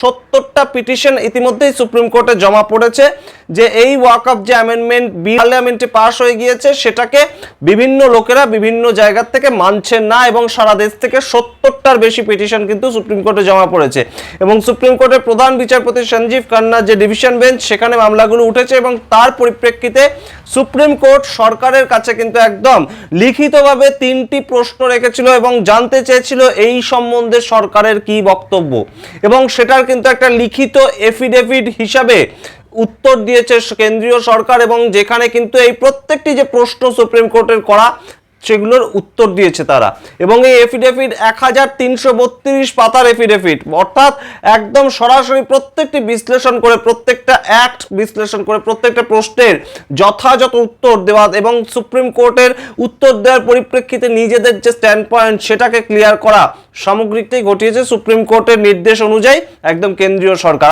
70টা petition ইতিমধ্যেই supreme কোর্টে জমা পড়েছে যে এই ওয়াকফ যে অ্যামেন্ডমেন্ট বিল পার্লামেন্টে পাস হয়ে গিয়েছে সেটাকে বিভিন্ন লোকেরা বিভিন্ন জায়গা থেকে মানছেন না, এবং সারা দেশ থেকে 70টার বেশি পিটিশন কিন্তু সুপ্রিম কোর্টে জমা পড়েছে। এবং সুপ্রিম কোর্টের প্রধান বিচারপতি সঞ্জীব খান্নার যে ডিভিশন বেঞ্চ সেখানে মামলাগুলো উঠেছে, এবং তার পরিপ্রেক্ষিতে সুপ্রিম কোর্ট সরকারের কাছে কিন্তু একদম লিখিতভাবে 3টি প্রশ্ন রেখেছিল এবং জানতে চেয়েছিল এই সম্বন্ধে সরকারের কি বক্তব্য, এবং সেটার কিন্তু একটা লিখিত এফিডেভিট হিসাবে উত্তর দিয়েছে কেন্দ্রীয় সরকার, এবং যেখানে কিন্তু এই প্রত্যেকটি যে প্রশ্ন সুপ্রিম কোর্টের করা সেগুলোর উত্তর দিয়েছে তারা। এবং এই এফিডেভিট 1332 পাতার এফিডেভিট, অর্থাৎ একদম সরাসরি প্রত্যেকটি বিশ্লেষণ করে, প্রত্যেকটা অ্যাক্ট বিশ্লেষণ করে, প্রত্যেকটা প্রশ্নের যথাযথ উত্তর দেওয়া এবং সুপ্রিম কোর্টের উত্তর দেওয়ার পরিপ্রেক্ষিতে নিজেদের যে স্ট্যান্ড পয়েন্ট সেটাকে ক্লিয়ার করা, সামগ্রিকটাই ঘটিয়েছে সুপ্রিম কোর্টের নির্দেশ অনুযায়ী একদম কেন্দ্রীয় সরকার।